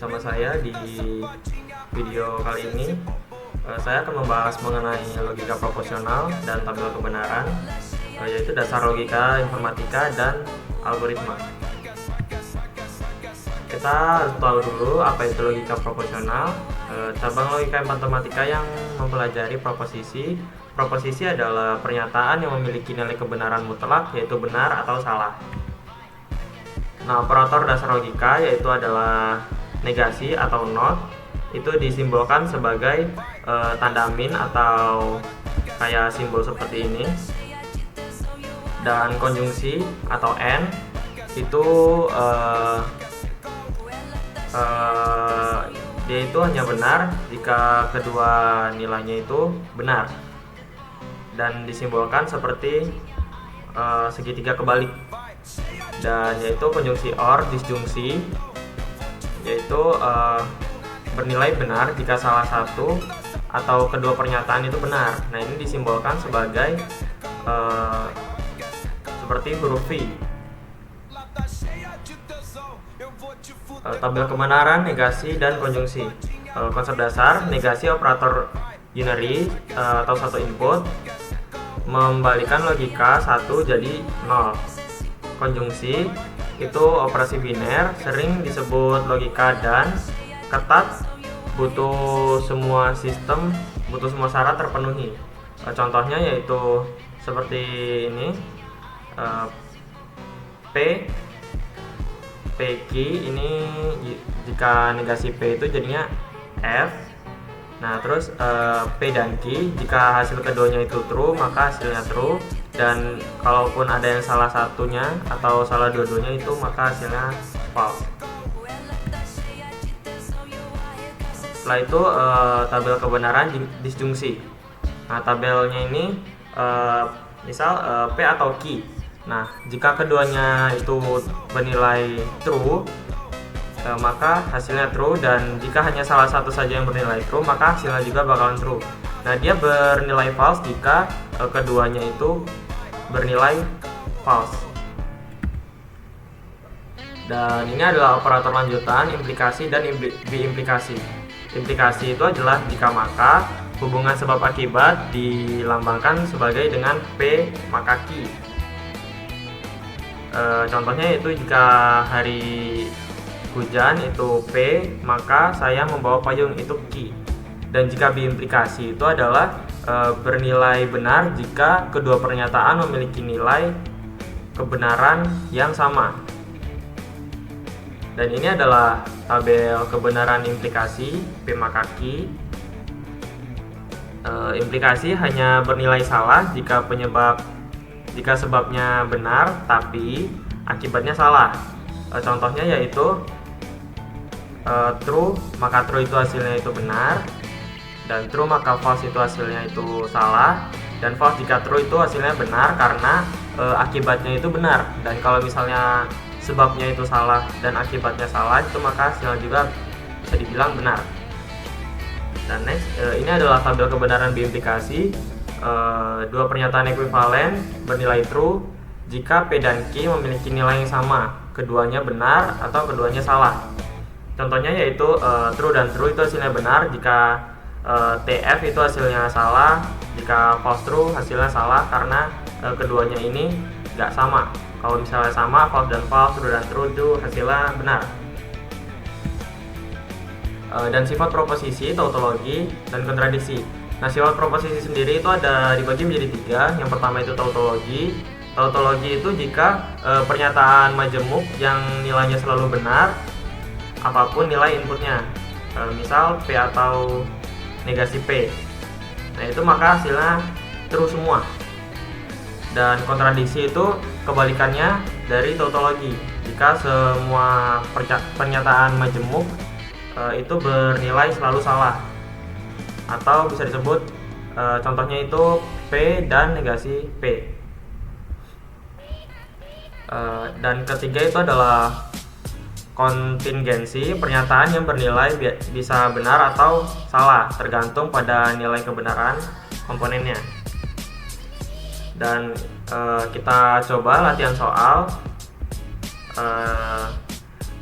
bersama saya di video kali ini. Saya akan membahas mengenai logika proporsional dan tabel kebenaran, yaitu dasar logika informatika dan algoritma. Kita harus tahu dulu apa itu logika proporsional. Cabang logika matematika yang mempelajari proposisi. Proposisi adalah pernyataan yang memiliki nilai kebenaran mutlak, yaitu benar atau salah. Nah, operator dasar logika yaitu adalah negasi atau not. Itu disimbolkan sebagai tanda min atau kayak simbol seperti ini. Dan konjungsi atau and itu dia itu hanya benar jika kedua nilainya itu benar, dan disimbolkan seperti segitiga kebalik. Dan yaitu konjungsi or disjungsi, yaitu bernilai benar jika salah satu atau kedua pernyataan itu benar. Nah, ini disimbolkan sebagai seperti huruf V. Tabel kebenaran, negasi, dan konjungsi. Konsep dasar: negasi operator unary atau satu input membalikan logika 1 jadi 0. Konjungsi itu operasi biner, sering disebut logika dan ketat, butuh semua syarat terpenuhi. Contohnya yaitu seperti ini, P key ini jika negasi P itu jadinya F. Nah, terus P dan Q jika hasil keduanya itu true maka hasilnya true, dan kalaupun ada yang salah satunya atau salah dua-duanya itu maka hasilnya false. Setelah itu tabel kebenaran disjungsi. Nah, tabelnya ini misal P atau Q. Nah, jika keduanya itu bernilai true maka hasilnya true, dan jika hanya salah satu saja yang bernilai true maka hasilnya juga bakalan true. Nah, dia bernilai false jika keduanya itu bernilai false. Dan ini adalah operator lanjutan, implikasi dan biimplikasi. Implikasi itu adalah jika maka, hubungan sebab akibat dilambangkan sebagai dengan P maka Q. Contohnya itu jika hari hujan itu P, maka saya membawa payung itu Q. Dan jika biimplikasi itu adalah bernilai benar jika kedua pernyataan memiliki nilai kebenaran yang sama. Dan ini adalah tabel kebenaran implikasi P maka Q. Implikasi hanya bernilai salah jika sebabnya benar tapi akibatnya salah. Contohnya yaitu true maka true itu hasilnya itu benar, dan true maka false itu hasilnya itu salah, dan false jika true itu hasilnya benar karena akibatnya itu benar. Dan kalau misalnya sebabnya itu salah dan akibatnya salah, itu maka hasilnya juga bisa dibilang benar. Dan next, ini adalah tabel kebenaran biimplikasi. Dua pernyataan ekuivalen bernilai true jika P dan Q memiliki nilai yang sama, keduanya benar atau keduanya salah. Contohnya yaitu true dan true itu hasilnya benar jika TF itu hasilnya salah, jika false true hasilnya salah karena keduanya ini nggak sama. Kalau misalnya sama, false dan false, true dan true itu hasilnya benar. Dan sifat proposisi, tautologi, dan kontradiksi. Nah, sifat proposisi sendiri itu ada dibagi menjadi 3. Yang pertama itu tautologi. Tautologi itu jika pernyataan majemuk yang nilainya selalu benar apapun nilai inputnya, misal P atau negasi P. Nah, itu maka hasilnya true semua. Dan kontradiksi itu kebalikannya dari tautologi, jika semua pernyataan majemuk itu bernilai selalu salah, atau bisa disebut contohnya itu P dan negasi P. Dan ketiga itu adalah kontingensi, pernyataan yang bernilai bisa benar atau salah tergantung pada nilai kebenaran komponennya. Dan kita coba latihan soal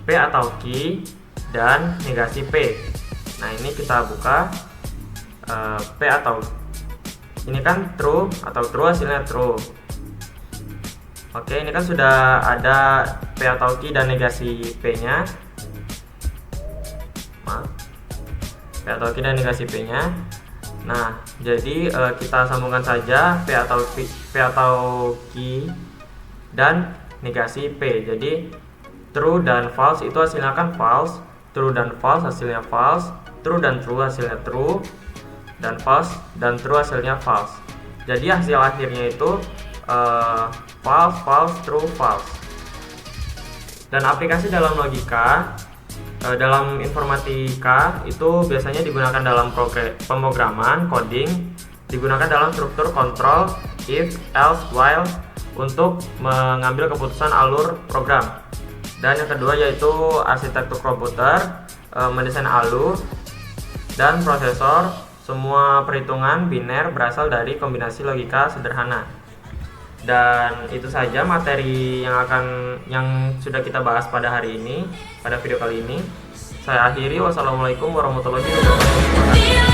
P atau Q dan negasi P. Nah, ini kita buka P atau ini kan true atau true, hasilnya true. Oke, ini kan sudah ada P atau Q dan negasi P-nya. P atau Q dan negasi P-nya. Nah, jadi kita sambungkan saja P atau Q dan negasi P. Jadi true dan false itu hasilnya kan false, true dan false hasilnya false, true dan true hasilnya true, dan false dan true hasilnya false. Jadi hasil akhirnya itu false, false, true, false. Dan aplikasi dalam logika, dalam informatika itu biasanya digunakan dalam pemrograman, coding, digunakan dalam struktur kontrol, if, else, while untuk mengambil keputusan alur program. Dan yang kedua yaitu arsitektur komputer, mendesain alur dan prosesor. Semua perhitungan biner berasal dari kombinasi logika sederhana. Dan itu saja materi yang sudah kita bahas pada hari ini, pada video kali ini. Saya akhiri. Wassalamualaikum warahmatullahi wabarakatuh.